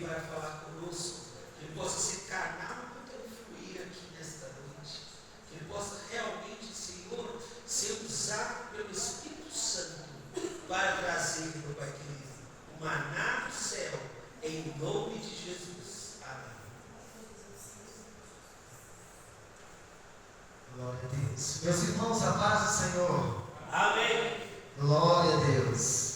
Ele vai falar conosco, que Ele possa ser canal para fluir aqui nesta noite, que Ele possa realmente, Senhor, ser usado pelo Espírito Santo para trazer, meu Pai querido, o maná do céu, em nome de Jesus. Amém. Glória a Deus. Meus irmãos, a paz do Senhor. Amém. Glória a Deus.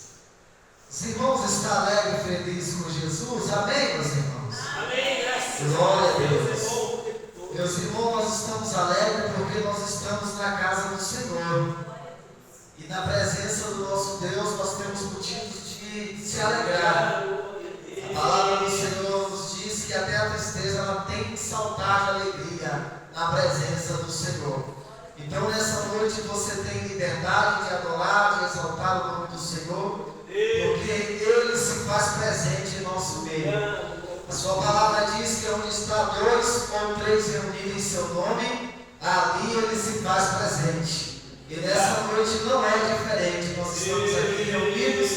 Os irmãos estão alegres e felizes com Jesus? Amém, meus irmãos? Amém. Glória a Deus. Meus irmãos, nós estamos alegres porque nós estamos na casa do Senhor. E na presença do nosso Deus nós temos motivos de se alegrar. A palavra do Senhor nos diz que até a tristeza ela tem que saltar de alegria na presença do Senhor. Então nessa noite você tem liberdade de adorar, de exaltar o nome do Senhor, porque Ele se faz presente em nosso meio. A sua palavra diz que onde está 2 ou 3 reunidos em seu nome, ali Ele se faz presente. E nessa noite não é diferente. Nós estamos aqui reunidos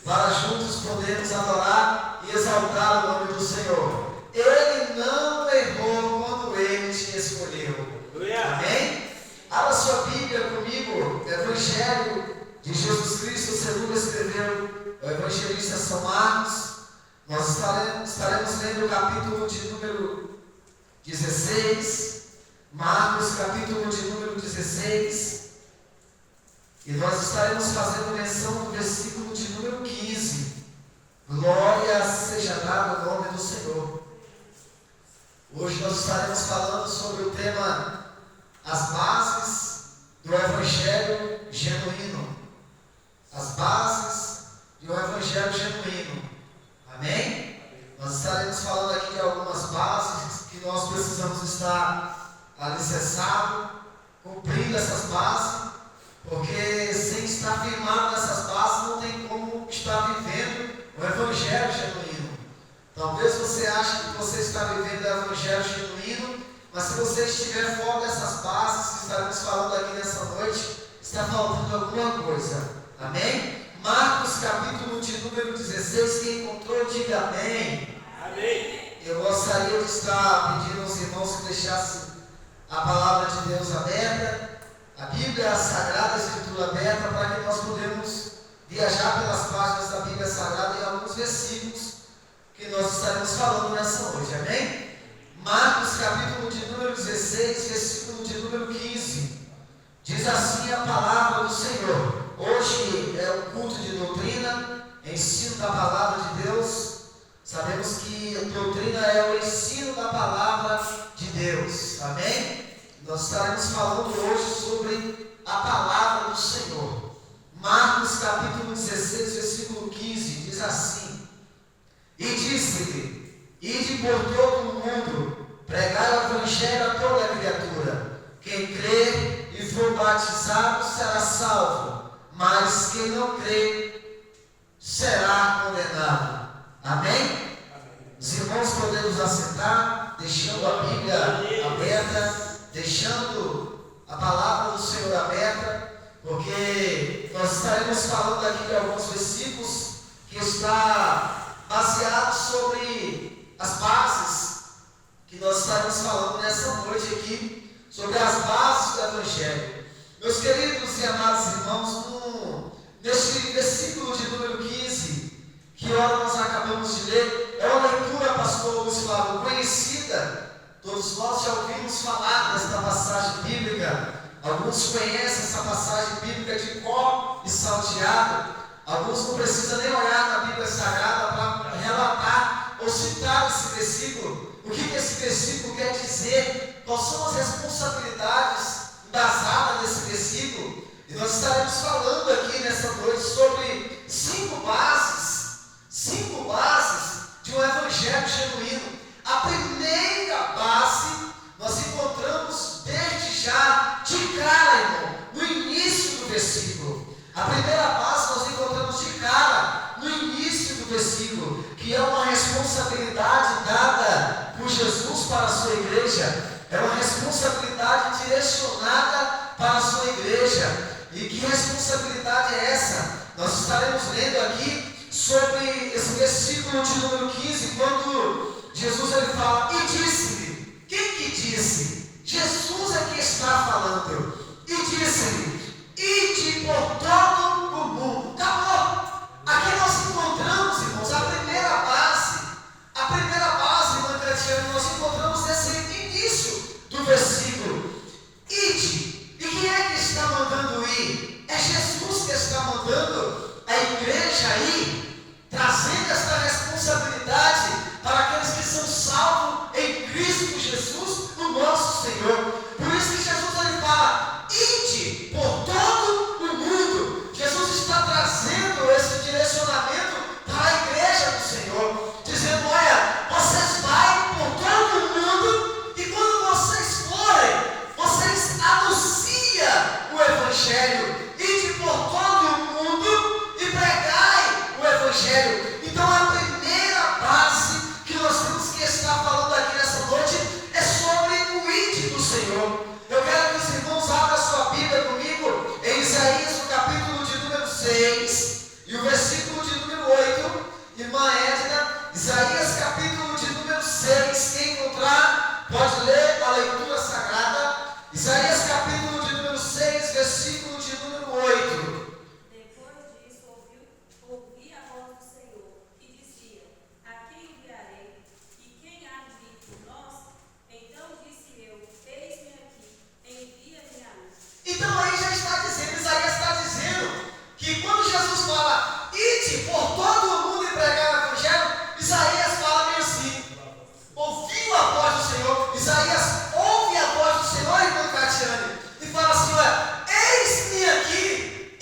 para juntos podermos adorar e exaltar o nome do Senhor. Ele não errou quando Ele te escolheu. Amém? Abra sua Bíblia comigo, Evangelho de Jesus Cristo, segundo escreveu o evangelista São Marcos. Nós estaremos lendo o capítulo de número 16, Marcos, capítulo de número 16, e nós estaremos fazendo menção do versículo de número 15. Glória seja dada ao nome do Senhor. Hoje nós estaremos falando sobre o tema as bases do Evangelho genuíno. As bases do Evangelho genuíno. Amém? Nós estaremos falando aqui de algumas bases que nós precisamos estar alicerçados, cumprindo essas bases, porque sem estar firmado nessas bases não tem como estar vivendo o Evangelho genuíno. Talvez você ache que você está vivendo o Evangelho genuíno, mas se você estiver fora dessas bases que estaremos falando aqui nessa noite, está faltando alguma coisa. Amém? Marcos capítulo de número 16, quem encontrou, diga amém. Amém. Eu gostaria de estar pedindo aos irmãos que deixassem a palavra de Deus aberta, a Bíblia Sagrada, a Escritura aberta, para que nós podemos viajar pelas páginas da Bíblia Sagrada em alguns versículos que nós estaremos falando nessa noite. Amém? Marcos capítulo de número 16, versículo de número 15. Diz assim a palavra do Senhor. Hoje é um culto de doutrina, ensino da palavra de Deus. Sabemos que a doutrina é o ensino da palavra de Deus. Amém? Nós estaremos falando hoje sobre a palavra do Senhor. Marcos capítulo 16, versículo 15, diz assim: E disse-lhe: Ide por todo o mundo, pregai o evangelho a toda a criatura. Quem crer e for batizado será salvo, mas quem não crer será condenado. Amém? Os irmãos podemos assentar, deixando a Bíblia aberta, deixando a palavra do Senhor aberta, porque nós estaremos falando aqui de alguns versículos que está baseado sobre as bases que nós estaremos falando nessa noite aqui, sobre as bases do Evangelho. Meus queridos e amados irmãos, neste versículo de número 15, que ora nós acabamos de ler, é uma leitura, pastor Luiz Flávio, conhecida. Todos nós já ouvimos falar desta passagem bíblica. Alguns conhecem essa passagem bíblica de cor e salteado. Alguns não precisam nem olhar na Bíblia Sagrada para relatar ou citar esse versículo. O que esse versículo quer dizer? Quais são as responsabilidades embasadas nesse versículo? E nós estaremos falando aqui nessa noite sobre 5 bases de um evangelho genuíno. A primeira base nós encontramos desde já, de cara, irmão, no início do versículo. A primeira base nós encontramos de cara no início do versículo, que é uma responsabilidade dada por Jesus para a sua igreja. É uma responsabilidade direcionada para a sua igreja. E que responsabilidade é essa? Nós estaremos lendo aqui sobre esse versículo de número 15, quando ele fala, e disse-lhe. Quem que disse? Jesus é que está falando. E disse-lhe, ide por todo o mundo. Acabou. Aqui nós encontramos, irmãos, a primeira base, irmã Cretiane, nós encontramos nesse início do versículo. Ide. E quem é que está mandando ir? É Jesus que está mandando a igreja ir, trazendo esta responsabilidade para aqueles que são salvos em Cristo Jesus, o nosso Senhor. Por isso que Jesus ele fala, ide por todo o mundo. Jesus está trazendo esse direcionamento para a igreja do Senhor, dizendo, olha, vocês vão por todo o mundo e quando vocês forem, vocês anunciam o Evangelho. Ide por todo o mundo e pregai o Evangelho. Então a primeira base que nós temos que estar falando aqui nessa noite é sobre o ide do Senhor. Eu quero que os irmãos abram a sua Bíblia comigo em Isaías, no capítulo de número 6 e o versículo de número 8. Irmã Edna, Isaías capítulo de número 6, quem encontrar pode ler a leitura sagrada. Isaías capítulo de número 6, versículo de número 8. Depois disso ouvi a voz do Senhor, que dizia, a quem enviarei? E quem há de vir por nós? Então disse eu, eis-me aqui, envia-me a mim. Então aí já está dizendo, Isaías está dizendo que quando Jesus fala, ide por todo o mundo e pregar o Evangelho, Isaías fala meio assim, ouviu a voz do Senhor. Isaías ouve a voz do Senhor, irmão Catiane, e fala assim, olha, eis-me aqui,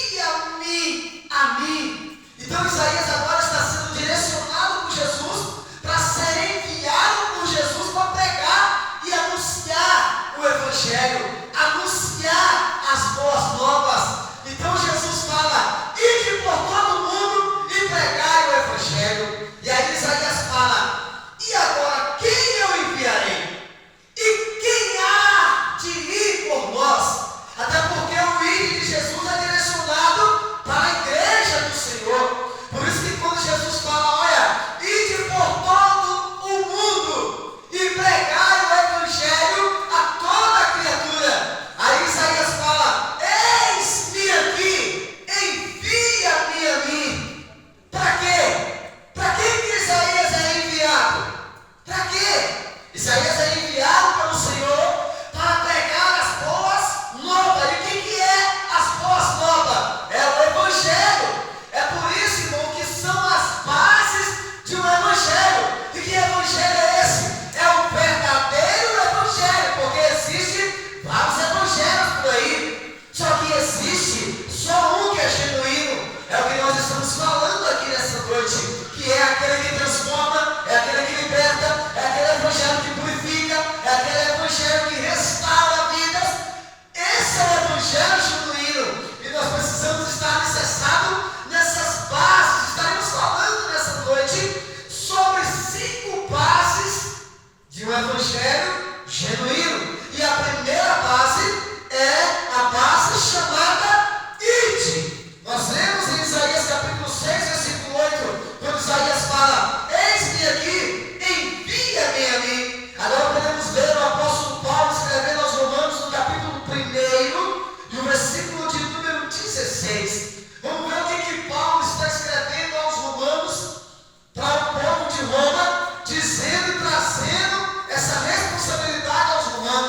envia-me a mim. Então Isaías agora está sendo direcionado por Jesus para ser enviado por Jesus para pregar e anunciar o Evangelho, anunciar as boas novas. Então Jesus fala, ide por todo mundo e pregai o Evangelho. E aí Isaías fala, e agora quem eu enviarei? E quem há de ir por nós? Até porque o ir de Jesus é direcionado para a igreja do Senhor. Por isso que quando Jesus fala, olha, ide por todo o mundo e pregai o Evangelho a toda criatura. Aí Isaías fala, eis-me aqui, envia-me a mim. Para quê? Para que Isaías é enviado? Para quê? Isaías é enviado pelo Senhor para pregar as boas novas. E o que é as boas novas? É o Evangelho. É por isso, irmão, que são as bases de um Evangelho. E que Evangelho é esse? É o verdadeiro Evangelho, porque existe vários Evangelhos por aí. Só que existe só um que é genuíno. É o que nós estamos falando aqui nessa noite, que é aquele que transforma, é aquele que liberta, é aquele Evangelho que purifica, é aquele Evangelho que restaura vidas. Esse é o Evangelho genuíno. E nós precisamos estar alicerçados nessas bases. Estaremos falando nessa noite sobre 5 bases de um Evangelho genuíno. E a primeira base é a base chamada ide. Nós lemos em Isaías capítulo 6, versículo 8, quando Isaías fala, eis-me aqui, envia-me a mim. Agora podemos ver o apóstolo Paulo escrevendo aos Romanos no capítulo 1 e o versículo de número 16. Vamos ver o que Paulo está escrevendo aos Romanos para o povo de Roma, dizendo e trazendo essa responsabilidade aos romanos.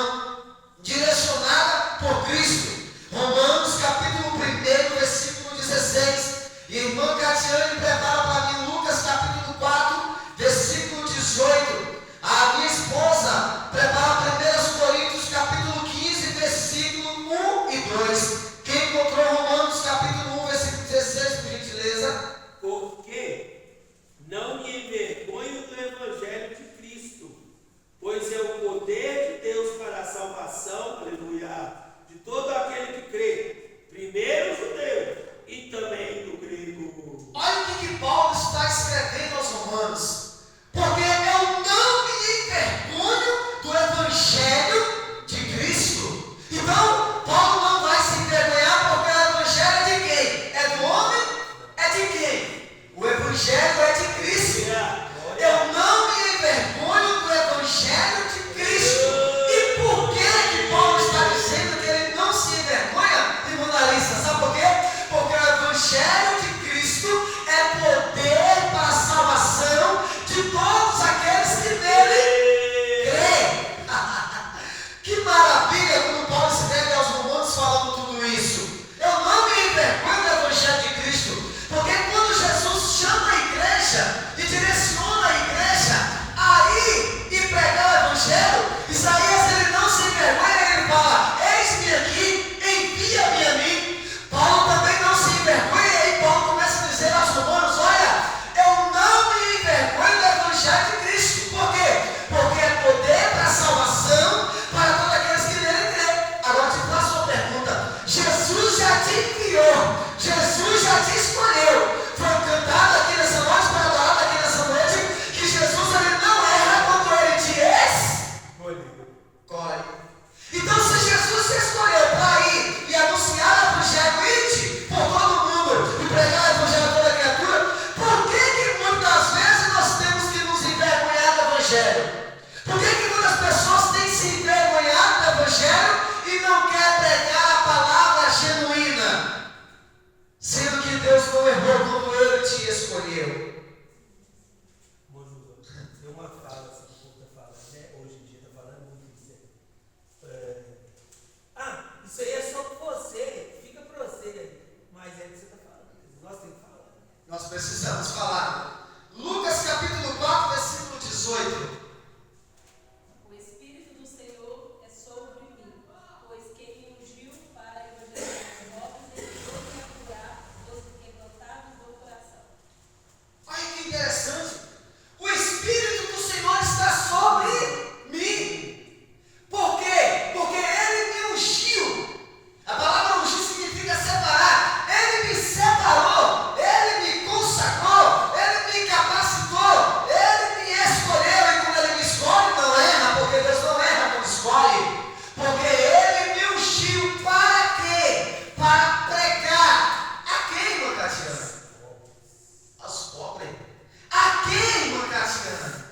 Catiane?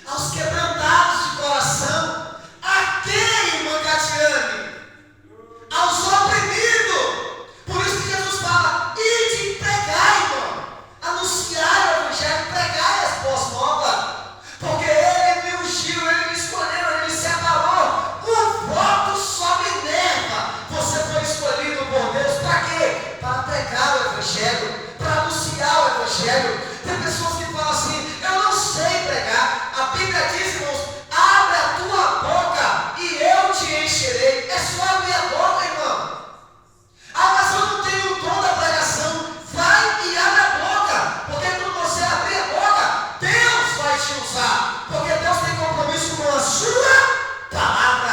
Aos quebrantados de coração. A quem, irmã Catiane? Aos oprimidos. Por isso que Jesus fala: ide e pregai, irmão. Anunciar o evangelho, pregai as boas novas. Porque Ele me ungiu, Ele me escolheu, Ele me separou. O voto só me leva. Você foi escolhido por Deus para quê? Para pregar o evangelho, para anunciar o evangelho. Tem pessoas que falam assim: eu não sei pregar. A Bíblia diz, irmãos: abre a tua boca e eu te encherei. É só abrir a boca, irmão. Ah, mas eu não tenho o dom da pregação. Vai e abre a boca, porque quando você abrir a boca, Deus vai te usar, porque Deus tem compromisso com a sua palavra.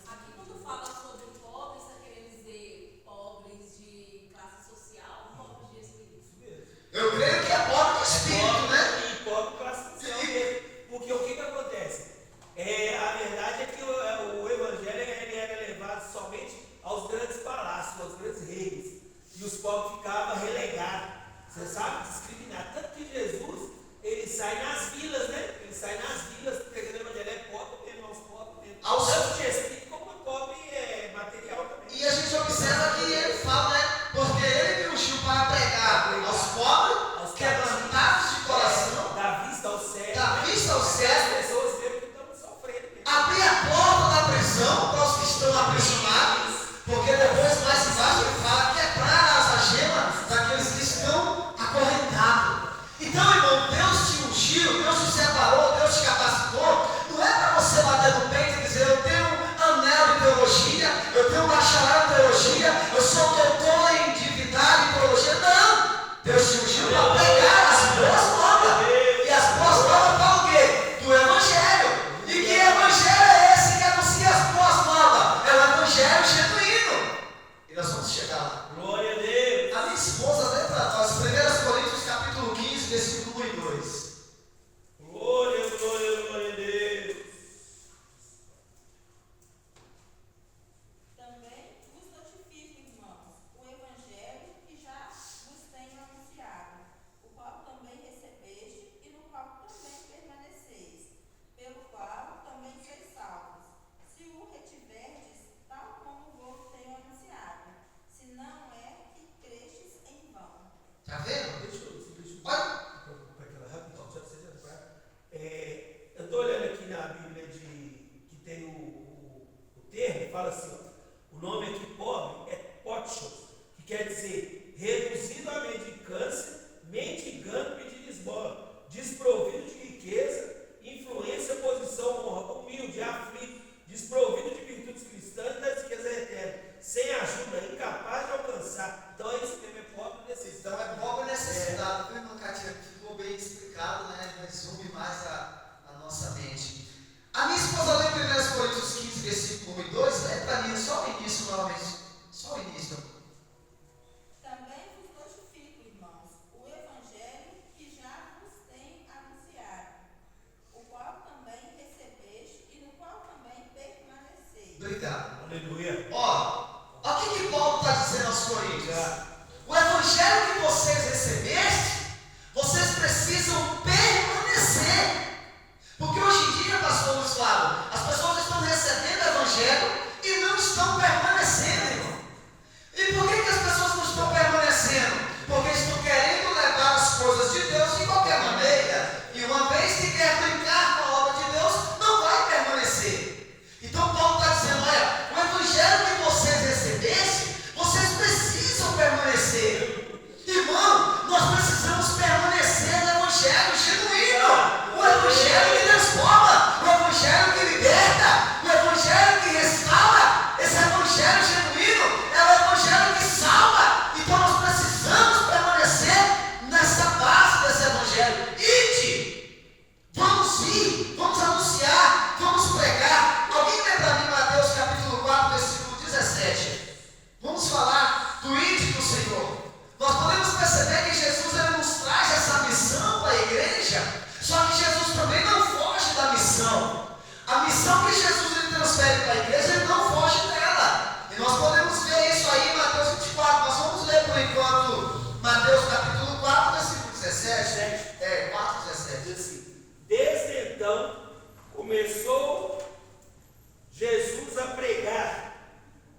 Aqui quando fala sobre pobres, está querendo dizer pobres de classe social, pobres de espírito. Eu creio que é pobre de espírito, né? E pobre classe social mesmo. Porque o que acontece? A verdade é que o evangelho ele era levado somente aos grandes palácios, aos grandes reis. E os pobres ficavam relegados. Você sabe? Discriminados. Tanto que Jesus, ele sai nas vilas, né? Ele sai nas vilas, pregando o evangelho. É pobre mesmo, aos pobres mesmo. Tanto de espírito como pobre material também. E a gente observa que ele fala, né? Porque ele me ungiu para pregar aos pobres, quebrantados de coração, Dá vista ao céu. dá vista ao céu, As pessoas mesmo que estão sofrendo mesmo. abrir a porta da prisão para os que estão aprisionados, porque depois mais embaixo ele fala: quebrar as algemas daqueles que estão acorrentados. Então, irmão, Deus te ungiu, Deus te separou, Deus te capacitou. Não é para você bater no peito e dizer: eu tenho anel de teologia, eu tenho bacharel em teologia, eu sou doutor em divindade e teologia. Não! Deus te ungiu para pregar as boas novas. E as boas novas falam o quê? Do evangelho. E que evangelho é esse que anuncia as boas novas? É o evangelho genuíno. E nós vamos chegar lá. Glória a Deus. A minha esposa lê para nós 1 Coríntios capítulo 15, versículo 1 e 2. Glória, glória, glória a Deus. Também vos notifico, irmãos, o evangelho que já vos tenho anunciado, o qual também recebeste e no qual também permaneceis, pelo qual também sois salvos, se o retiverdes, tal como vos tenho anunciado, se não é que crestes em vão. Está vendo? Deixa eu Olha. para aquela rapidinho, só para vocês entrar. Eu estou olhando aqui na Bíblia que tem o termo, fala assim, ó, o nome aqui pobre é potios, que quer dizer reduzido à mendicância, mendigando, pedindo esmola, desprovido de riqueza, influência, posição, honra, humilde, aflito, desprovido de virtudes cristãs e das riquezas eternas, sem ajuda, incapaz de alcançar. Então é isso mesmo, é pobre necessitado. Então é pobre necessidade. Viu, irmã Catiane? Ficou bem explicado, né? Resume mais a nossa mente. A minha esposa lê 1 Coríntios 15, versículo 1 e 2. Lê para mim só o início novamente. Só o início. Também vos notifico, irmãos, o evangelho que já vos tenho anunciado, o qual também recebeste e no qual também permaneceis. Obrigado. Aleluia. Ó o que Paulo está dizendo aos Coríntios. O evangelho que vocês recebeste, vocês precisam permanecer. Porque hoje em dia, pastor Luiz Flávio, as pessoas estão recebendo o evangelho e não estão permanecendo, irmão. E por que as pessoas não estão permanecendo? Porque estão querendo levar as coisas de Deus de qualquer maneira. E uma vez que quer brincar com a obra de Deus, não vai permanecer. Então Paulo está dizendo: olha, o evangelho que vocês recebessem, vocês precisam permanecer. Irmão, nós precisamos permanecer no evangelho genuíno. O evangelho que transforma, o evangelho que liberta, o evangelho que restaura. Esse evangelho genuíno é o evangelho que salva. Então nós precisamos permanecer nessa base desse evangelho. Ide! Vamos ir, vamos anunciar, vamos pregar. Alguém lê para mim Mateus capítulo 4, versículo 17. Vamos falar do ide do Senhor. Nós podemos perceber que Jesus ele nos traz essa missão para a igreja, só que Jesus também não foge da missão. A missão que Jesus ele transfere para a igreja, ele não foge dela. E nós podemos ver isso aí em Mateus 24. Nós vamos ler por enquanto Mateus capítulo 4, versículo 17. 17. 4:17. Diz assim: desde então começou Jesus a pregar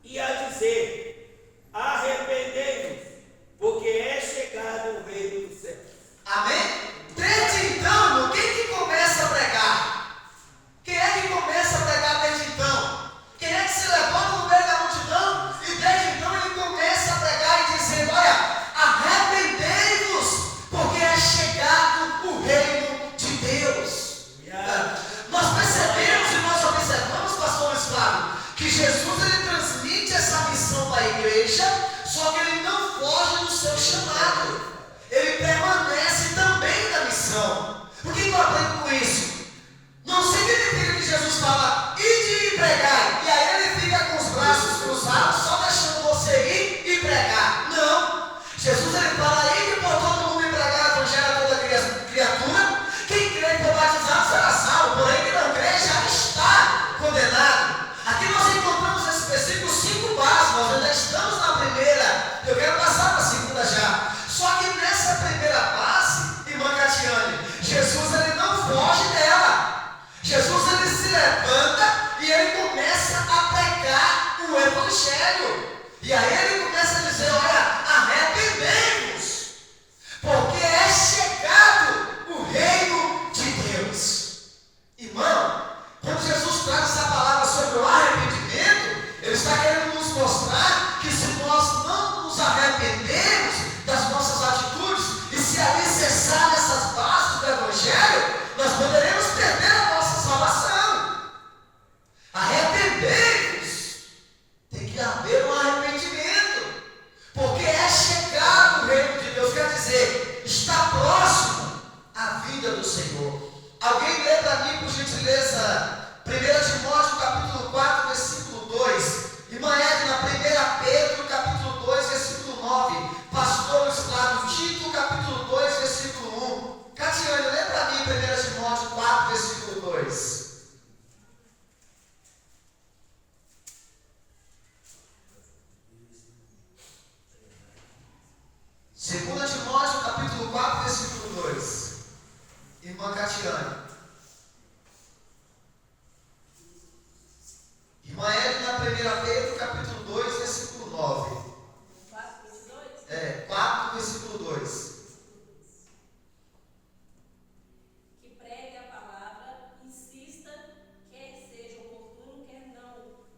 e a dizer: arrependei-vos, porque é chegado o reino dos céus. Amém? Desde então, quem que começa a pregar? Quem é que começa a pregar desde então? Quem é que se levanta no meio da multidão e desde então ele começa a pregar e dizer: olha, arrependei-vos, porque é chegado o reino de Deus. Nós percebemos e nós observamos, pastor Luiz Flávio, que Jesus ele transmite essa missão para a igreja, só que ele não foge do seu chamado. Ele permanece também na missão. O que eu aprendo com isso? Não significa que Jesus fala, ide e pregai, e aí ele fica com os braços cruzados, só deixando você ir e pregar. Não. Jesus ele fala, ide por todo mundo e pregar o evangelho a toda criatura. Quem crê e for batizado será salvo, porém quem não crê já está condenado. Aqui nós encontramos esse versículo 5 bases, nós ainda estamos na primeira, eu quero passar para a segunda já. Só que nessa primeira base, irmã Catiane, Jesus ele não foge dela. Jesus ele se levanta e ele começa a pregar o evangelho. E aí ele começa a dizer, olha, arrependei-vos, porque é chegado o reino de Deus. Irmão, quando Jesus traz essa palavra sobre o arrependimento, ele está querendo nos mostrar que se nós não nos arrependermos das nossas atitudes e se alicerçar nessas bases do evangelho, nós poderemos perder a nossa salvação. Arrependei-vos, tem que haver um arrependimento, porque é chegado o reino de Deus, quer dizer, está próximo a vinda do Senhor. Alguém lê para mim, por gentileza, 1 Timóteo capítulo 4, versículo 2. Irmã Edna, 1 Pedro capítulo 2, versículo 9. Pastor Luiz Flávio, Tito capítulo 2, versículo 1. Catiane, lê para mim 1 Timóteo 4, versículo 2. 2 Timóteo capítulo 4, versículo 2. Irmã Catiane. Irmã Edna, 1 Pedro capítulo 2, versículo 9. 4, versículo 2. Que pregue a palavra, insista, quer seja oportuno, quer não,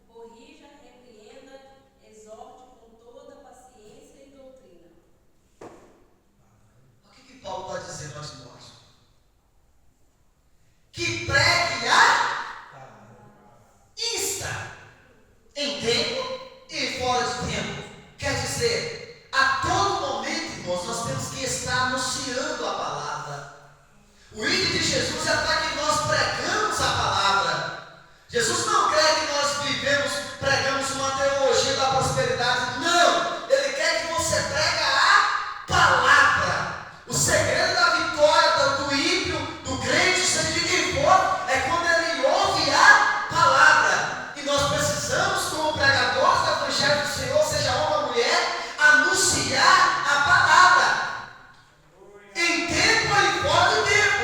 corrija, repreenda, exorte com toda paciência e doutrina. O que Paulo está dizendo a Timóteo? Que pregue a insta, em tempo e fora de tempo. Quer dizer, a todo momento, irmãos, nós temos que estar anunciando a palavra. O ídolo de Jesus é para que nós pregamos a palavra. Jesus não quer que nós pregamos uma teologia da prosperidade. Não! Ele quer que você pregue a palavra. O segredo da vitória do ímpio, do crente, seja de quem for, é quando ele ouve a palavra. E nós precisamos, como pregadores do evangelho do Senhor, seja homem ou mulher, anunciar a palavra. Em tempo e fora de tempo.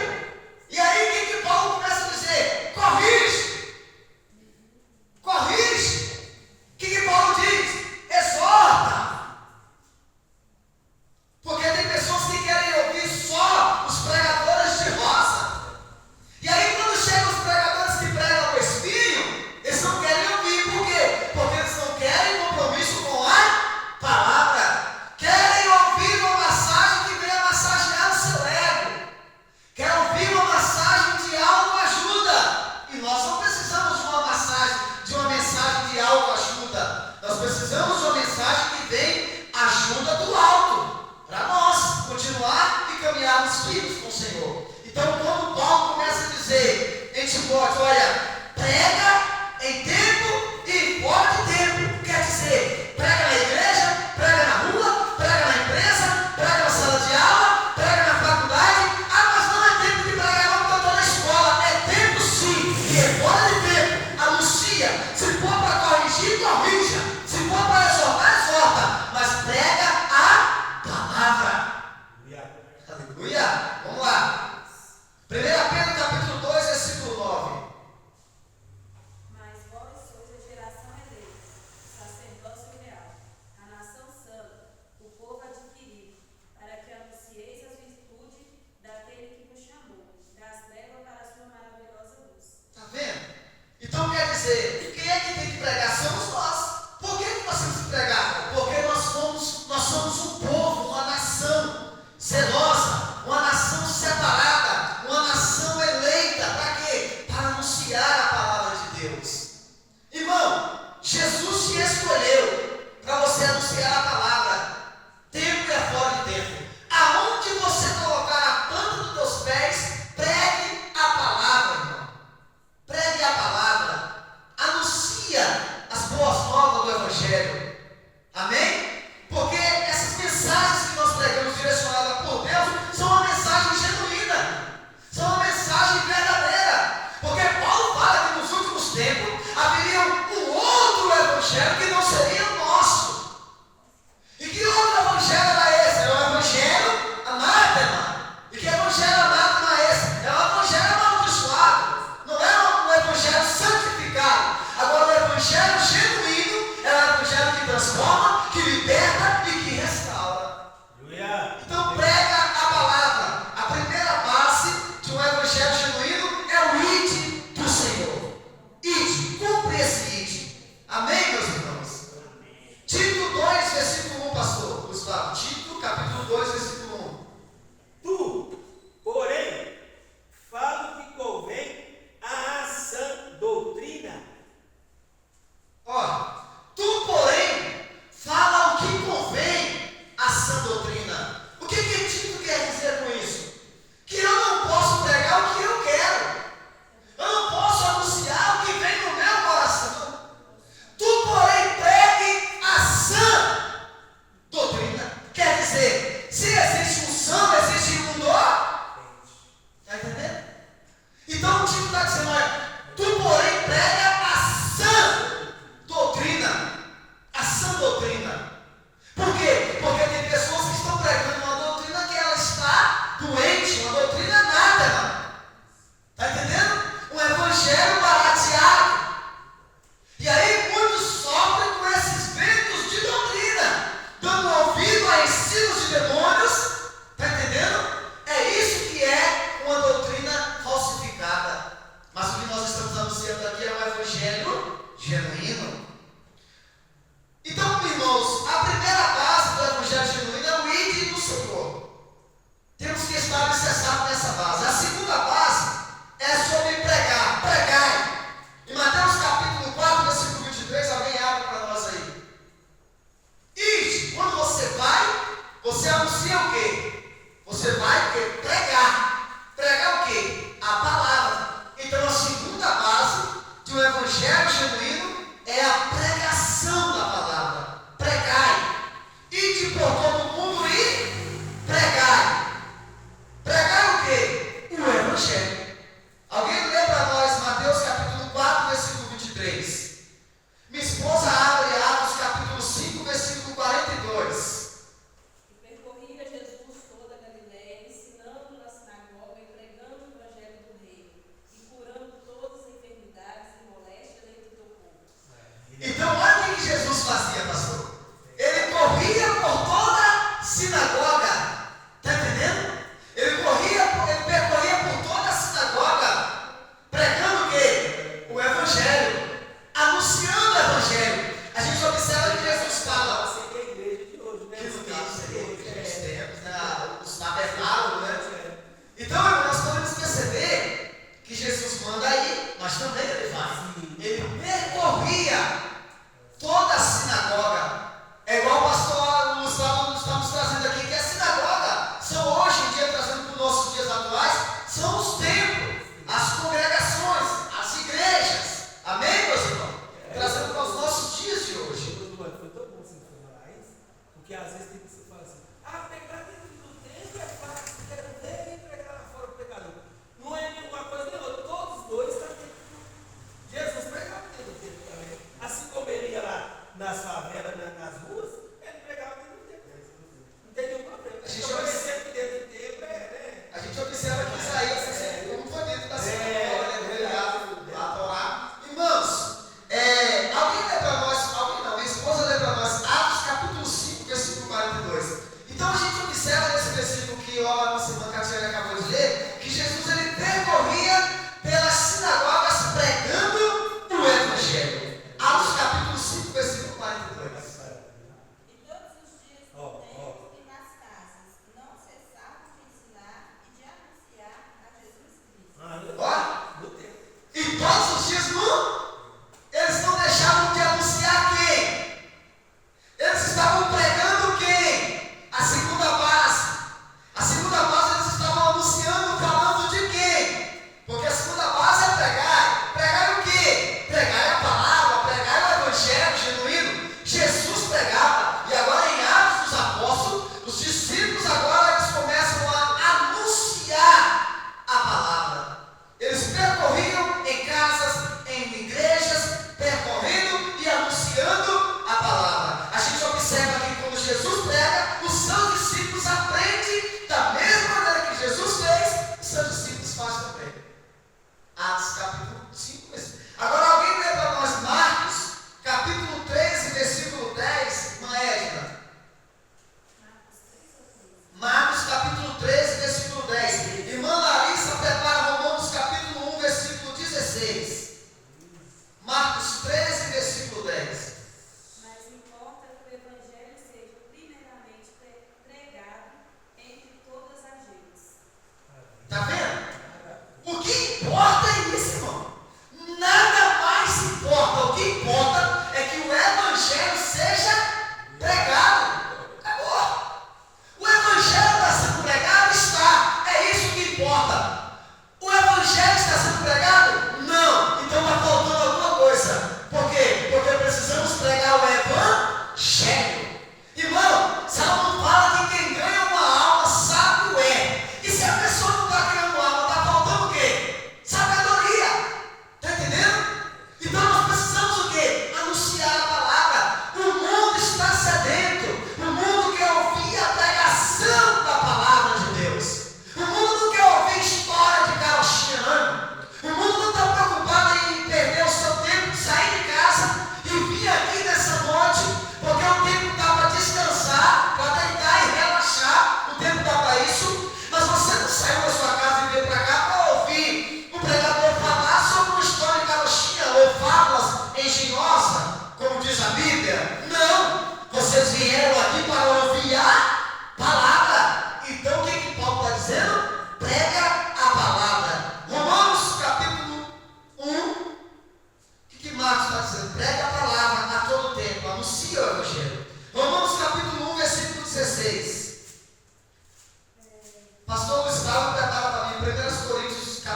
E aí o que Paulo começa a dizer? Corrige. Corrige. O que Paulo diz? Exorta. Porque tem pessoas que querem ouvir só os pregadores de roça. E aí quando chegam os pregadores que pregam o Espírito, eles não querem ouvir. Por quê? Porque eles não querem compromisso com a palavra. Querem ouvir uma massagem que venha massagear o seu ego. Querem ouvir uma massagem de autoajuda. E nós não precisamos de uma mensagem de autoajuda. Nós precisamos de uma mensagem que vem ajuda do alto, para nós continuar e caminharmos firmes com o Senhor. Então, quando Paulo começa a dizer em Timóteo, olha, prega em tempo e fora de tempo, quer dizer, prega na igreja, prega na rua, prega na empresa, prega na sala de aula, prega na faculdade. Ah, mas não é tempo de pregar não, porque eu estou na escola. É tempo sim, e é fora de tempo. Anuncia, se for para corrigir, corrija, se for para exortar, exorta, mas prega a palavra. Aleluia.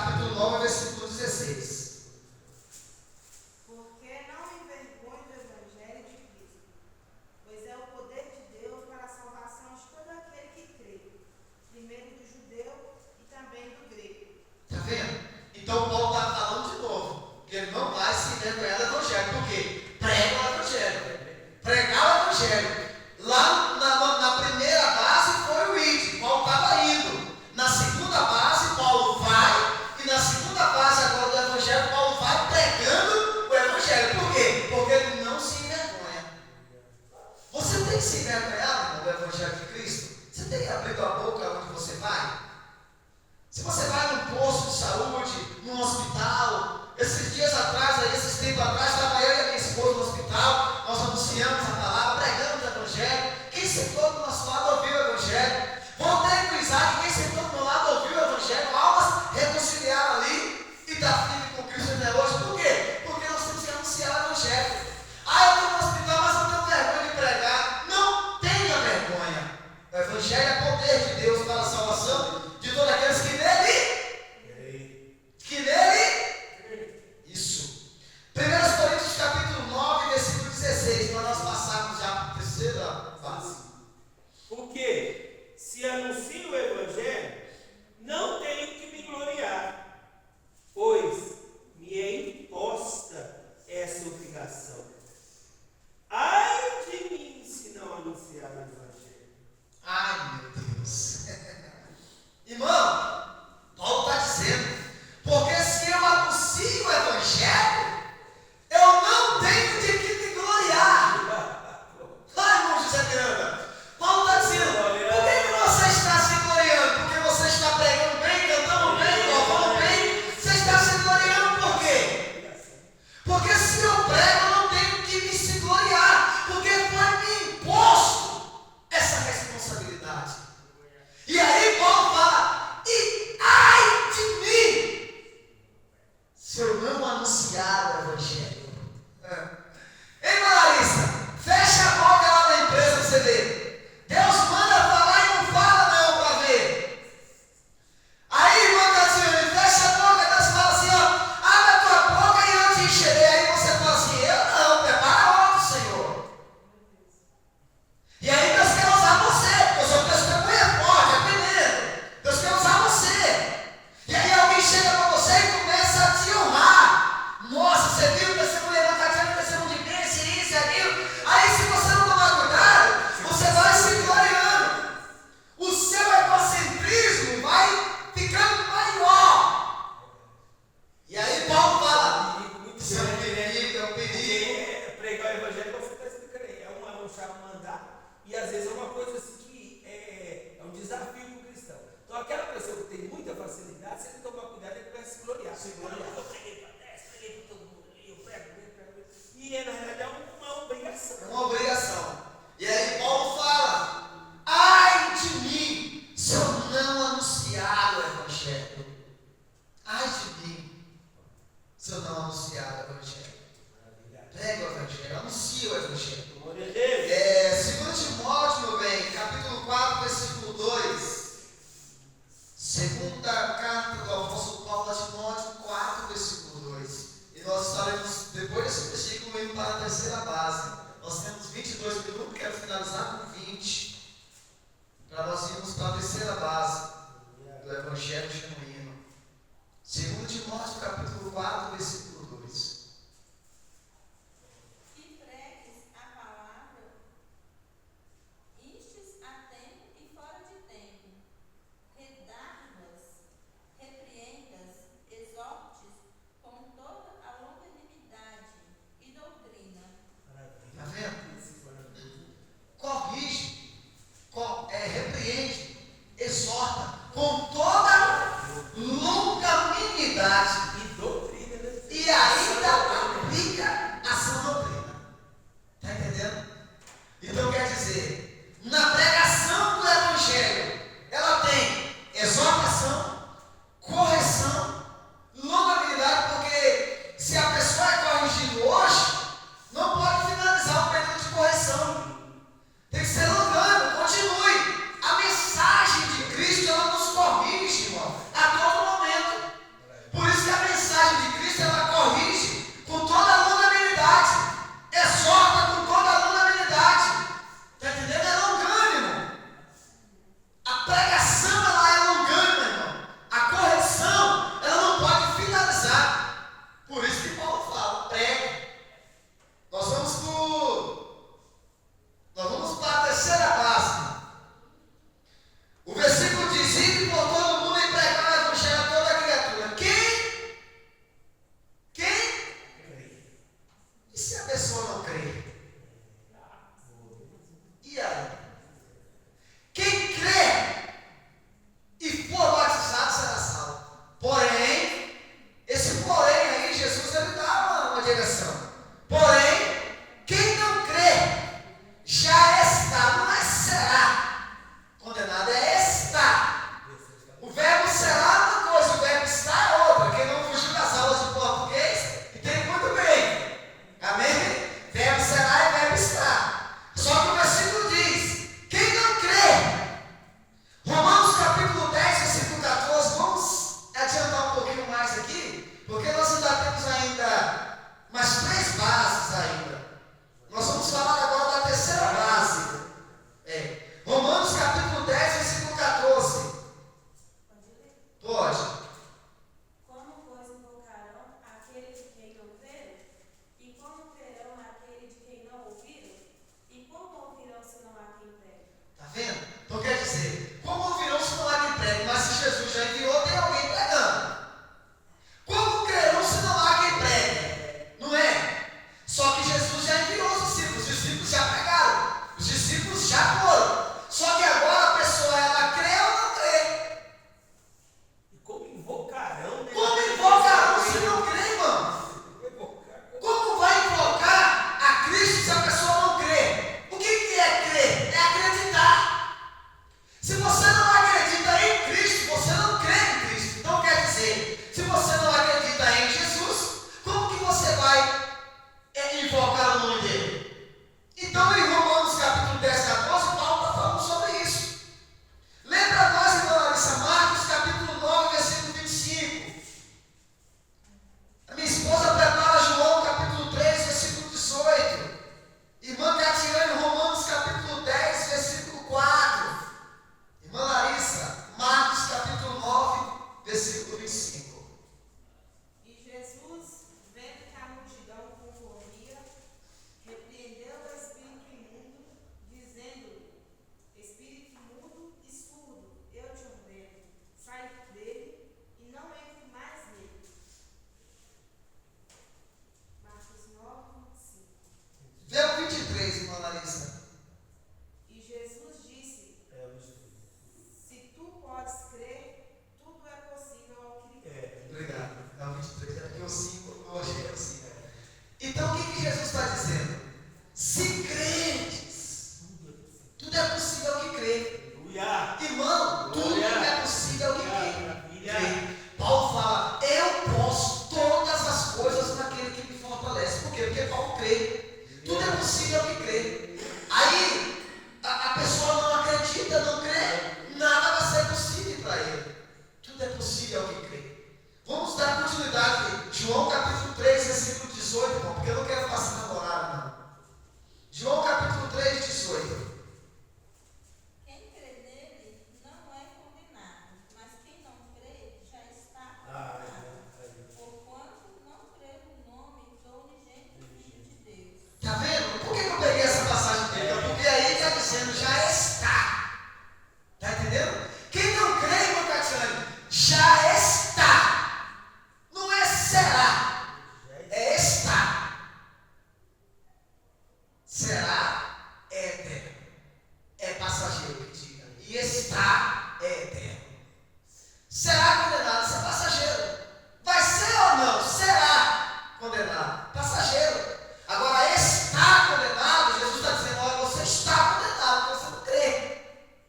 capítulo 9, versículo 16. Porque não me envergonho do Evangelho de Cristo, pois é o poder de Deus para a salvação de todo aquele que crê, primeiro do judeu e também do grego. Está vendo? Então Paulo está falando de novo, que ele não vai se envergonhar do Evangelho. Por quê? Prega o Evangelho. Pregar o Evangelho. Lá na primeira base foi o id, Paulo estava indo. Na segunda base, Paulo vai. E na segunda base agora do Evangelho, Paulo vai pregando o Evangelho. Por quê? Porque ele não se envergonha. Você tem se envergonhado, irmão, do Evangelho de Cristo? Você tem abrido a boca onde você vai? Se você vai num posto de saúde, num hospital, esses dias atrás, esses tempos atrás, estava eu e a minha esposa no hospital, nós anunciamos a palavra, pregamos o Evangelho. Quem sentou do nosso lado ouviu o Evangelho. Voltei a frisar que quem sentou do meu lado ouviu o Evangelho. Almas reconciliaram ali e está firme com Cristo até hoje. Por quê? Porque nós temos que anunciar o Evangelho. Eu estou no hospital, mas eu tenho vergonha de pregar. Não tenha vergonha. O Evangelho é poder de Deus para a salvação de todos aqueles que nele, isso. 1 Coríntios capítulo 9, versículo 16, para nós passarmos já para a terceira base. Porque se anuncio o Evangelho, não tenho que me gloriar, pois me é imposta essa obrigação. Ai de mim se não anunciar o Evangelho. Ai, meu Deus. Irmão, Paulo está dizendo, porque se eu anuncio o Evangelho, eu não tenho de que me gloriar. Ai, irmão José Miranda, Paulo está dizendo, por que você está se gloriando? Porque você está pregando bem, cantando bem, louvando bem. Você está se gloriando por quê? Porque se eu prego, eu não tenho que me se gloriar, porque foi me imposto essa responsabilidade. E aí Paulo fala, e ai de mim, se eu não anunciar o Evangelho. Ei, Larissa, fecha a boca lá na empresa para você ver. Deus manda falar e não fala não para ver. Aí, irmã Cassiane, fecha a boca, Deus fala assim, ó, abre a tua boca e eu te encherei. Aí você fala assim, eu não, prepara outro, Senhor. E aí Deus quer usar você, porque eu sou testemunha forte, aprendendo. Deus quer usar você. E aí alguém chega para você e começa a te honrar. Nossa, você viu o testemunho da Tatiana, testemunho de bênção, isso e aquilo. Aí se você não tomar cuidado, você vai se gloriando. O seu egocentrismo vai ficando maior. E aí Paulo fala, isso é um perigo, é um perigo. Porque pregar o Evangelho, você está explicando aí, é uma chave mandar, e às vezes é uma coisa assim que é um desafio para o cristão. Então aquela pessoa que tem muita facilidade, se ele tomar cuidado, ele começa a se gloriar. Eu preguei para 10, preguei para todo mundo, eu prego. E na realidade é uma obrigação. É uma obrigação. E aí Paulo fala, ai de mim, se eu não anunciar o Evangelho. Ai de mim, se eu não anunciar o Evangelho. Prega o Evangelho, anuncia o Evangelho. Glória a Deus. 2 Timóteo, meu bem, capítulo 4, versículo 2. Segunda carta do apóstolo Paulo a Timóteo 4, versículo 2. E nós estaremos, depois desse versículo, indo para a terceira base. Nós temos 22 minutos, quero finalizar com 20. Para nós irmos para a terceira base do Evangelho genuíno. 2 Timóteo, capítulo 4, versículo 2. Mas 3 bases ainda. Nós vamos falar agora da terceira base. Romanos capítulo 10, versículo 14. Pode ler? Pode. Como, pois, invocarão aquele de quem não creram? E como crerão aquele de quem não ouviram? E como ouvirão se não há quem pregue? Tá vendo? Então quer dizer, como ouvirão se não há quem pregue? Mas se Jesus já enviou, tem alguém pregando. Como crerão se não há quem pregue? Não é? Só que Jesus já enviou os discípulos já pregaram, os discípulos já foram. Só que agora a pessoa, ela crê ou não crê? E como invocarão? Né? Como invocarão se não crê, irmão? Como vai invocar a Cristo se a pessoa não crê? O que é crer? É acreditar. Se você não acredita em Cristo, você não crê em Cristo. Então quer dizer, se você não acredita em Jesus, como que você vai invocar o nome dele? Então em Romanos capítulo 10, 14, Paulo está falando sobre isso. Lembra nós, irmã Larissa, Marcos capítulo 9, versículo 25. A minha esposa prepara João capítulo 3, versículo 18. Irmã Catiane, Romanos capítulo 10, versículo 4. Irmã Larissa, Marcos capítulo 9, versículo 25. E Jesus, vendo que a multidão concorria, repreendeu o espírito imundo, dizendo-lhe: Espírito imundo e surdo, eu te ordeno, sai dele e não entre mais nele. Marcos 9, 25. Vê o 23, irmã Larissa. E Jesus disse: Se tu podes crer, tudo é possível ao que crê. Obrigado. É o 23, é porque o 5 eu achei assim. Então o que Jesus está dizendo? Se credes, tudo é possível ao que crê. Aleluia! Irmão, tudo Glória. é possível ao que crê. Maravilha! Paulo fala, eu posso todas as coisas naquele que me fortalece. Por quê? Porque Paulo crê. Tudo é possível ao que crê. Aí, a pessoa não acredita, não crê, nada vai ser possível para ele. Tudo é possível ao que crê. Vamos dar continuidade. João capítulo 3, versículo 18, irmão, porque eu não quero passar na horário, não. João capítulo 3, 18. Quem crê nele não é condenado, mas quem não crê já está Ah, condenado, porquanto não crê no nome do unigênito Filho de Deus. Tá vendo? Por que eu peguei essa passagem bíblica? Porque aí está dizendo, já está. Tá entendendo? Quem não crê, irmão Catiane, já está. Não é será, é está. Será é eterno. É passageiro que diga. E está é eterno. Será condenado, isso é passageiro. Vai ser ou não? Será condenado. Passageiro. Agora, está condenado, Jesus está dizendo, olha, você está condenado, porque você não crê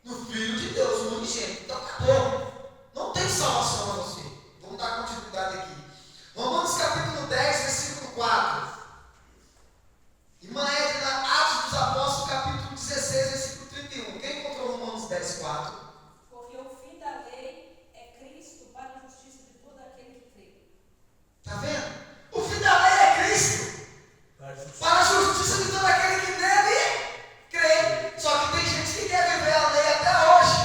no Filho de Deus, no unigênito. Então acabou. Não tem salvação para você. Vamos dar continuidade aqui. Romanos capítulo 10, versículo 4. Irmã Edna, Atos dos Apóstolos, capítulo 16, versículo 31. Quem encontrou Romanos 10, 4? Porque o fim da lei é Cristo para a justiça de todo aquele que crê. Tá vendo? O fim da lei é Cristo. Para a justiça de todo aquele que nele crê. Só que tem gente que quer viver a lei até hoje.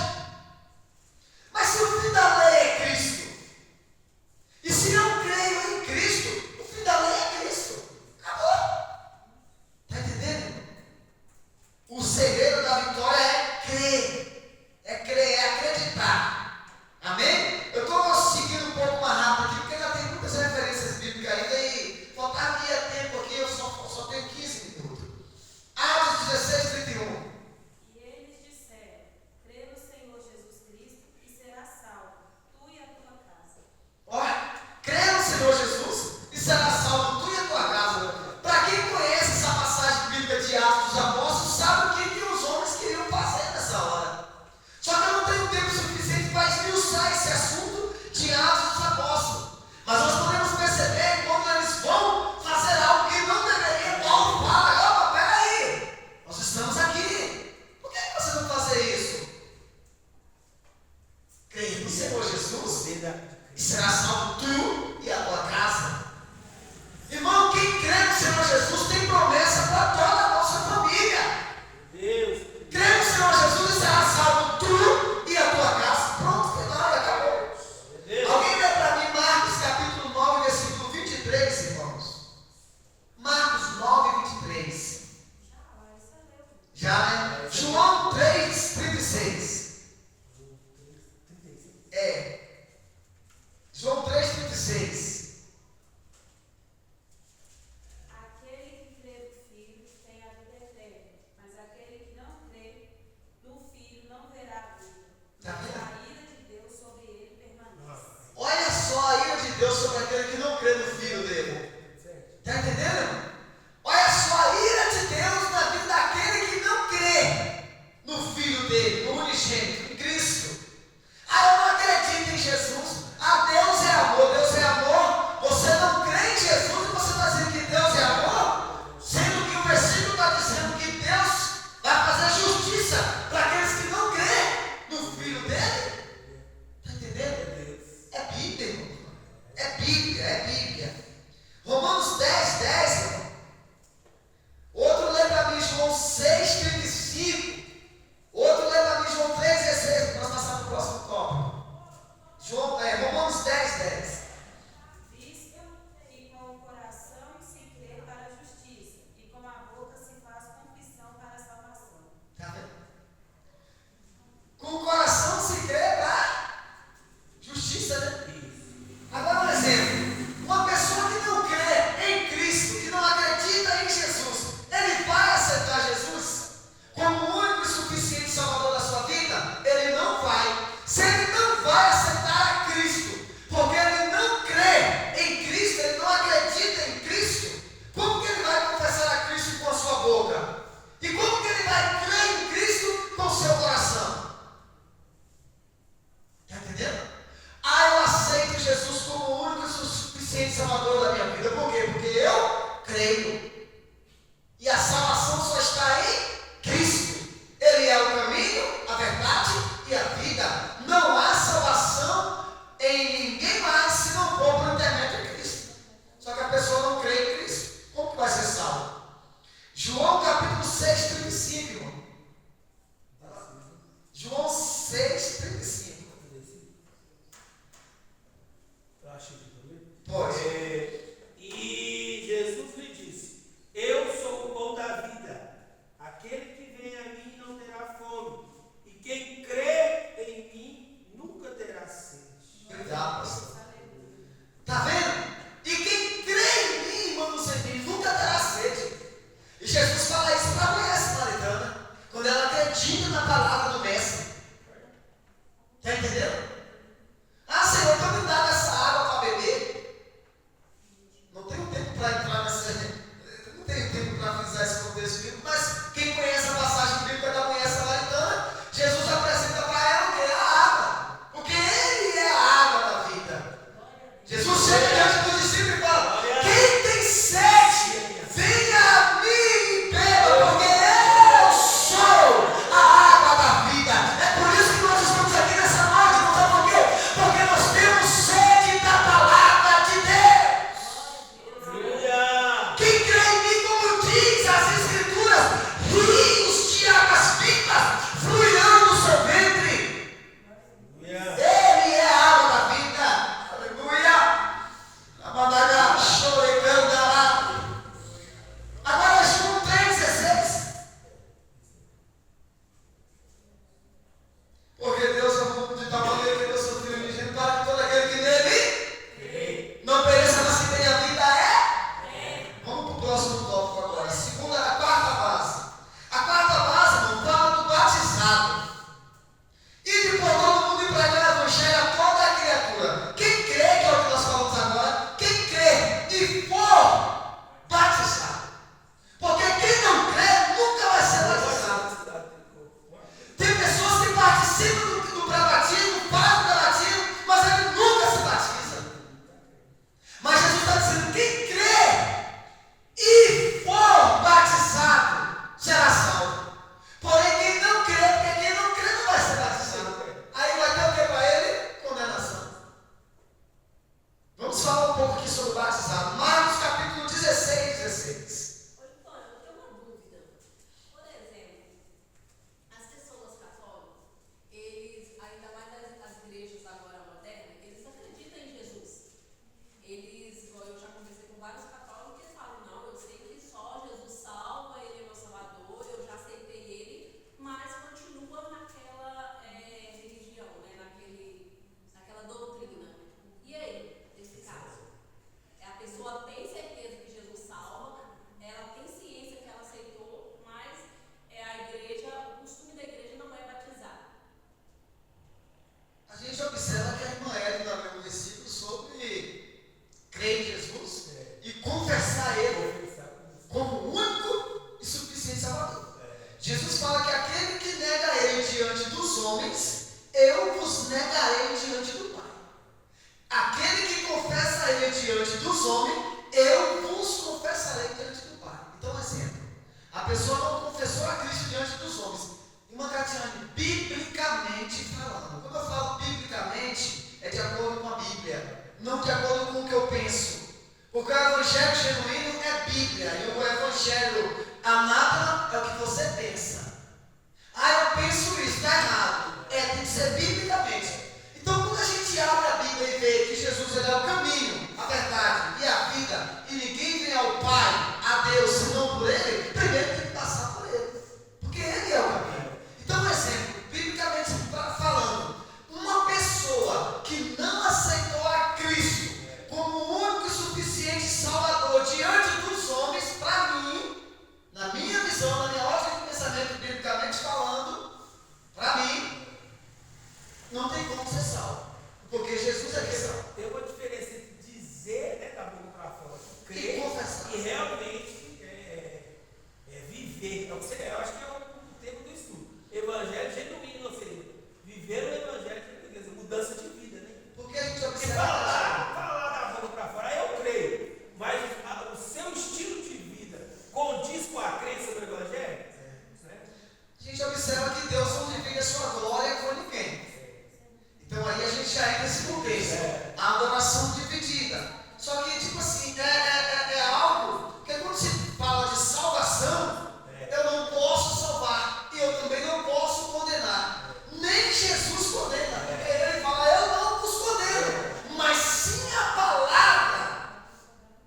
Mas se o fim da lei é Cristo, e se eu creio em Cristo, o fim da lei é Cristo. Acabou. Tá entendendo? O segredo da vitória é crer. É crer, é acreditar. Amém? Eu estou seguindo um pouco mais rápido aqui, porque já tem muitas referências bíblicas ainda e faltaria tempo aqui, eu só tenho 15 minutos. Atos 16, 31. E eles disseram: crê no Senhor Jesus Cristo e serás salvo, tu e a tua casa. Olha, crê no Senhor Jesus e será salvo tu e a tua casa. Para quem conhece essa passagem bíblica de Atos dos Apóstolos, sabe o que os homens queriam fazer nessa hora. Só que eu não tenho tempo suficiente para esmiuçar esse assunto de Atos dos Apóstolos. Mas nós podemos perceber quando eles vão fazer algo que não deveria. Paulo fala, opa, peraí, nós estamos aqui. Por que você não fazer isso? Creia no Senhor Jesus e será salvo tu e a tua casa. Irmão, quem crê no Senhor Jesus tem promessa para toda a nossa família. Deus. Crê no Senhor Jesus e será salvo tu e a tua casa. Pronto, final, acabou. Deus. Alguém lê para mim Marcos capítulo 9, versículo 23, irmãos. Marcos 9, 23. Já, né? João 3, 36. João 3, 36. Aquele que crê no Filho tem a vida eterna, mas aquele que não crê no Filho não verá a vida. Tá vendo? A ira de Deus sobre ele permanece. Olha só a ira de Deus sobre aquele que não crê no Filho dele. Está entendendo, irmão? Olha só a ira de Deus na vida daquele que não crê no Filho dele, no unigênito, em Cristo. Ah, eu não acredito em Jesus. Ah, Deus é amor, Deus é amor. Você não crê em Jesus e você está dizendo que Deus é amor? Sendo que o versículo está dizendo que Deus vai fazer justiça para aqueles que não crêem no Filho dele. Está entendendo? É Bíblia, irmão. É Bíblia, é Bíblia. Romanos 10, 10, irmão. Outro lê para mim João 6, 35. Outro lê para mim João 3, 16. Nós passamos para o próximo tópico. Romanos 10, 10. Visto que com o coração se crê para a justiça, e com a boca se faz confissão para a salvação. Tá vendo? Com o coração se crê para justiça, né? Agora um exemplo. Uma pessoa que não crê em Cristo, que não diante dos homens, eu vos confessarei diante do Pai. Então, exemplo. A pessoa não confessou a Cristo diante dos homens. Irmã Catiane, biblicamente falando. Quando eu falo biblicamente, é de acordo com a Bíblia, não de acordo com o que eu penso. Porque o evangelho genuíno é Bíblia, e o evangelho anátema é o que você pensa. Ah, eu penso isso, está errado. Tem que ser biblicamente. Então, quando a gente abre a Bíblia e vê que Jesus ele é o caminho, a verdade e a vida, e ninguém vem ao Pai, a Deus, senão por Ele, primeiro tem que passar por Ele. Porque Ele é o caminho. Então, um exemplo, biblicamente falando, uma pessoa que não aceitou a Cristo como o único e suficiente Salvador diante dos homens, para mim, na minha visão, na minha ótica de pensamento, biblicamente falando, para mim, não tem como ser salvo. Porque Jesus é que salva. Tem uma diferença entre dizer, né, da boca para fora, crer E confessar. e realmente viver. Então, eu acho que é o tema do estudo. Evangelho genuíno, ou seja, viver o evangelho, quer dizer, mudança de vida, né? Porque a gente Porque observa. falar da boca para fora, eu creio, mas o seu estilo de vida condiz com a crença do evangelho? Né? A gente observa que Deus não divide a sua glória com ninguém. Então aí a gente já entra nesse contexto. A adoração dividida. Só que, tipo assim, é algo que quando se fala de salvação, eu não posso salvar. E eu também não posso condenar. Nem Jesus condena. Porque ele fala, eu não vos condeno. Mas sim a palavra.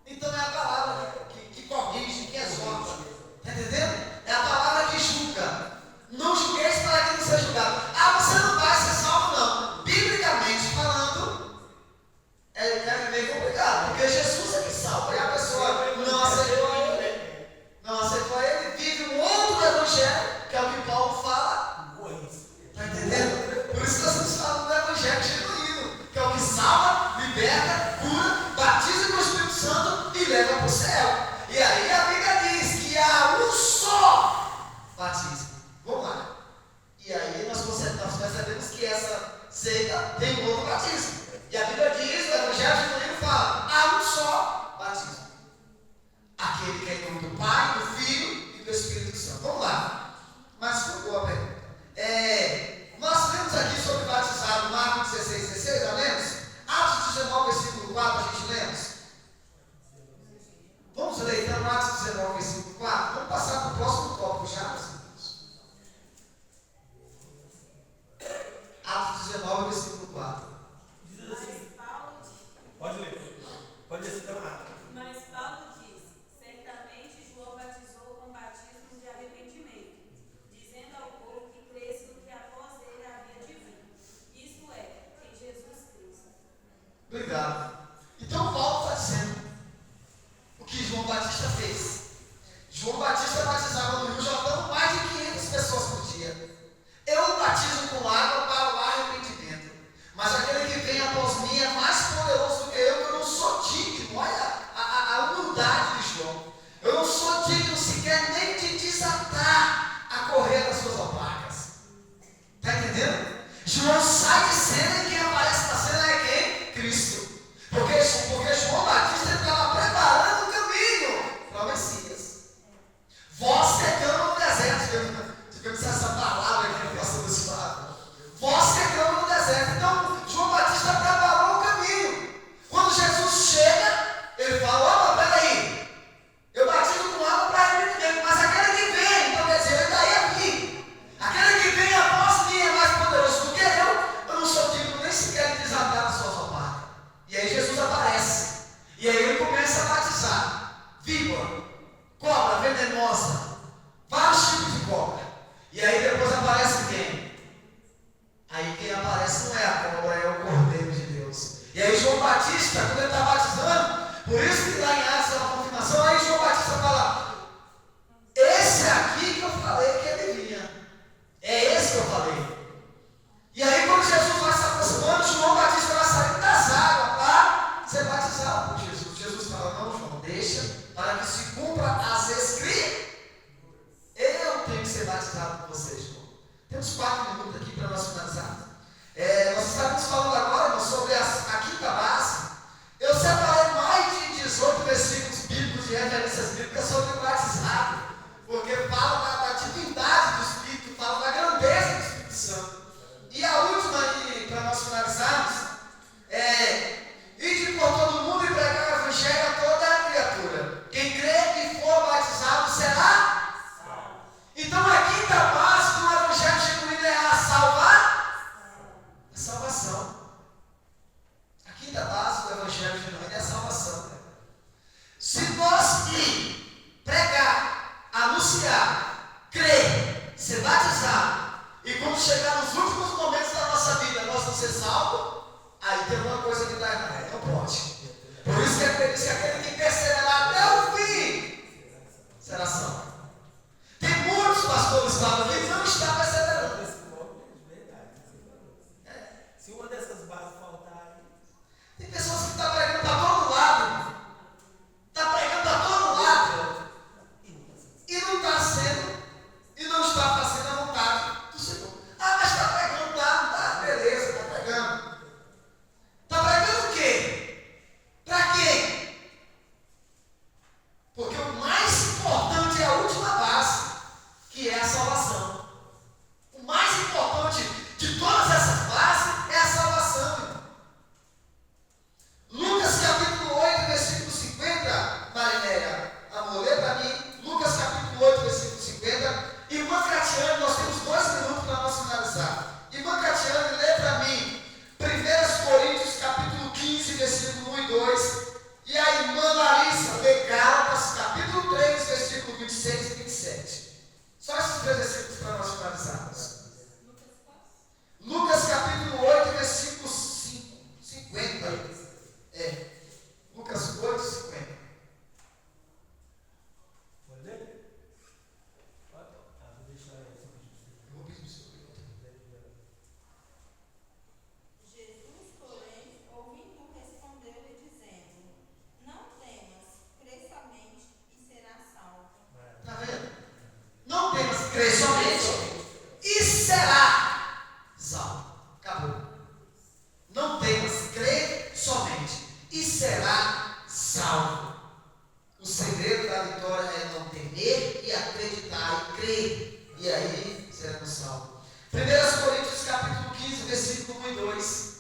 Então é a palavra que corrige, que exorta. Está entendendo? É a palavra que julga. Não julgueis para que não seja julgado. Ah, você não vai ser salvo, não. Biblicamente falando, é meio complicado. Porque Jesus é que salva. E a pessoa não aceitou ele. Não aceitou ele, vive um outro evangelho, que é o que Paulo fala. Está entendendo? Por isso que nós estamos falando do evangelho genuíno, que é o que salva, liberta, cura, batiza com o Espírito Santo e leva para o céu. E aí a Bíblia diz que há um só batismo. Vamos lá. E aí nós percebemos que essa seita tem um outro batismo. E a Bíblia diz, o Evangelho genuíno fala, há um só batismo. Aquele que é em nome do Pai, do Filho e do Espírito Santo. Vamos lá. Mas foi boa a pergunta. Nós lemos aqui sobre batizado, Marcos 16, já lemos? Atos 19, versículo 4, a gente lemos? Vamos ler então Atos 19, versículo 4. Vamos passar para o próximo tópico já, meus irmãos. Atos 19, versículo 4. Diz assim, Mas Paulo pode ler. Pode ler, então. Mas Paulo diz, certamente João batizou com batismo de arrependimento, dizendo ao povo que cresce no que após ele havia de vir, isto é, em Jesus Cristo. Obrigado. Então Paulo está dizendo o que João Batista fez. João Batista batizava no Rio Jordão mais de 500 pessoas por dia. Eu batizo com água para o arrependimento. Mas aquele que vem após mim é mais poderoso do que eu não sou digno. Olha a humildade de João. Eu não sou digno sequer nem de desatar a correr das suas alparcas. Está entendendo? João sai de cena e quem aparece na cena é quem? Cristo. Porque João Batista estava preparando o caminho para o Messias. Vós que clama no deserto. Digamos essa palavra que o pastor nos fala. Vós que clama no deserto. Então, João Batista preparou o caminho. Quando Jesus chega, ele fala, opa, peraí. Eu batizo com água para arrependimento, mas aquele que vem, então quer dizer, ele está aí aqui. Aquele que vem após mim é mais poderoso do que eu não sou digno nem sequer de desatar a sua alparcas. E aí Jesus aparece. E aí ele começa a batizar. Víbora, cobra venenosa, vários tipos de cobra. E aí depois aparece quem? Aí quem aparece não é a cobra, é o Cordeiro de Deus. E aí João Batista, quando ele está batizando, por isso que lá em Atos da confirmação, aí João Batista fala, esse é aqui que eu falei que ele vinha. É esse que eu falei. E aí quando Jesus vai se aproximando, João Batista vai saindo das águas para ser batizado por Jesus. Jesus fala, não, João, deixa para que se cumpra as escrituras. Eu tenho que ser batizado por vocês, João. Temos 4 minutos aqui para nós finalizarmos. Nós estamos falando agora, irmão, sobre a quinta base. Eu separei mais evangelho genuíno é a salvação. Se nós ir pregar, anunciar, crer, ser batizado, e quando chegar nos últimos momentos da nossa vida nós não ser salvos, aí tem alguma coisa que está errada, não pode. Por isso que ele diz que aquele que perseverar até o fim será salvo. Tem muitos pastores que falam que não está perseverando. Se uma dessas bases faltar aí. Tem pessoas que estão pregando para todo lado. Está pregando para todo lado. E não está sendo. E não está fazendo a vontade do Senhor. Ah, mas está pregando, tá, beleza, está pregando. Está pregando o quê? Para quê? Porque o mais importante é a última base, que é a salvação. O mais importante de todas essas bases é a salvação. Lucas capítulo 8, versículo 50, Marinéia, amor, lê para mim, Lucas capítulo 8, versículo 50. Irmã Catiane, nós temos 2 minutos para nós finalizar. Irmã Catiane, lê para mim, 1 Coríntios capítulo 15, versículo 1 e 2. E a irmã Larissa, lê Gálatas capítulo 3, versículo 26 e 27. Só esses 3 versículos para nós finalizarmos. Lucas capítulo 8, versículo 50. Lucas 8, 50. Pode ler? Pode? Vou deixar aí. Eu vou pedir para o senhor. Jesus, porém, ouvindo, respondeu-lhe, dizendo: Não temas, crê somente e serás salvo. Está vendo? Não temas, crê somente e será salvo. Acabou. Não temas, crê somente e será salvo. O segredo da vitória é não temer e acreditar e crer. E aí seremos salvos. 1 Coríntios capítulo 15, versículo 1 e 2.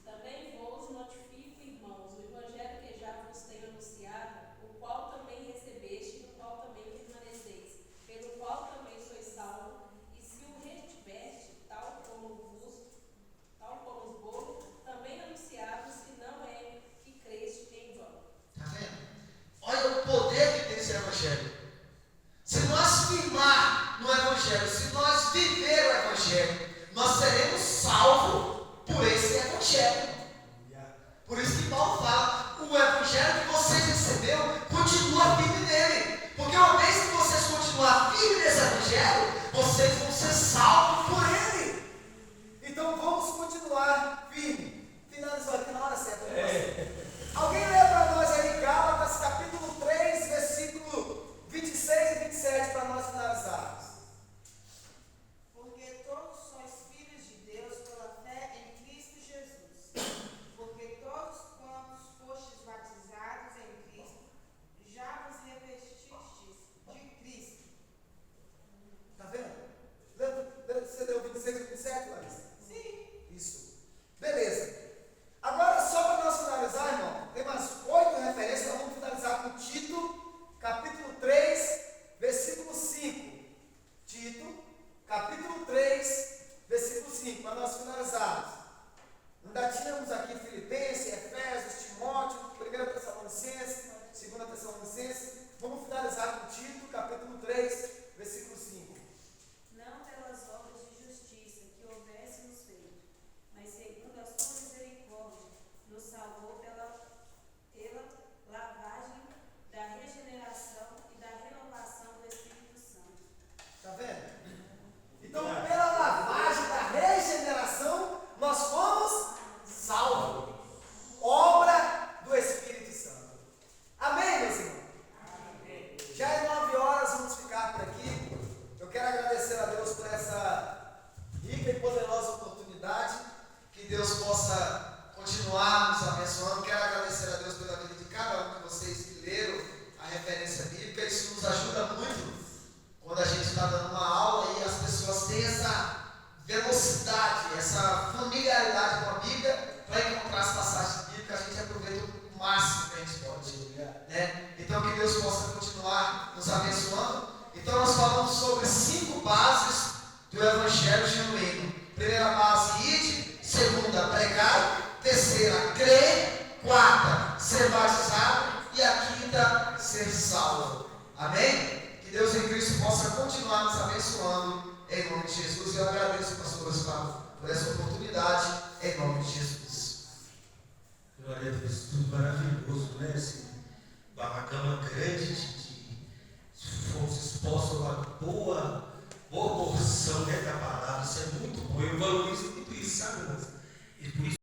Também vos notifico, irmãos, o evangelho que já vos tenho anunciado, o qual também recebeste, no qual também permaneceis, pelo qual também sois salvos, e se o retiveste, tal como os bolos, também anunciado, se não é que creste em vão. Está vendo? Olha o poder que tem esse evangelho. Se nós firmar no evangelho, se nós viver o evangelho, nós seremos salvos por esse evangelho. Por isso que Paulo fala, o evangelho que vocês receberam, continua firme nele. Porque uma vez que vocês continuarem firmes nesse evangelho, vocês vão ser salvos por ele. Então vamos continuar firme. Finalizou aqui na hora certa. Alguém lê para nós aí Gálatas capítulo 3, versículo 26 e 27 para nós finalizarmos. Porque todos sois filhos de Deus pela fé em Cristo Jesus. Porque todos quantos fostes batizados em Cristo, já vos revestistes de Cristo. Está vendo? Você leu 26 e 27, Larissa? Sim. Isso. Beleza. Agora, só para nós finalizar, irmão, tem mais 8 referências. Nós vamos finalizar com Tito, capítulo 3, versículo 5. Tito, capítulo 3, versículo 5, para nós finalizarmos. Ainda tínhamos aqui Filipenses, Efésios, Timóteo, 1 Tessalonicenses, 2 Tessalonicenses. Vamos finalizar com Tito, capítulo 3, versículo 5. Não pelas obras de justiça que houvesse nos feito, mas segundo a sua misericórdia, nos salvou pela lavagem da regeneração e da renovação do Espírito Santo. Está vendo? Então, pela lavagem da regeneração, nós fomos salvos. Obra do Espírito Santo. Amém, meus irmãos? Amém. Já é 9 horas, vamos ficar por aqui. Eu quero agradecer a Deus por essa rica e poderosa oportunidade. Que Deus possa continuar nos abençoando. Quero agradecer a Deus pela vida de cada um de vocês que leram a referência bíblica. Isso nos ajuda muito quando a gente está dando uma aula e as pessoas têm essa velocidade, essa familiaridade com a Bíblia para encontrar as passagens bíblicas. A gente aproveita o máximo que a gente pode, né? Então que Deus possa continuar nos abençoando. Então nós falamos sobre 5 bases do do Evangelho genuíno. Primeira base, ide. Segunda, pregar. Terceira, crer. Quarta, ser batizado. E a quinta, ser salvo. Amém? Que Deus em Cristo possa continuar nos abençoando em nome de Jesus. E eu agradeço, pastor Gustavo, por essa oportunidade em nome de Jesus. Glória a Deus, tudo maravilhoso, né? Uma gama grande fomos expostos a uma boa porção, né, da palavra. Isso é muito bom. Eu valorizo muito isso, sabe, irmãos? E por isso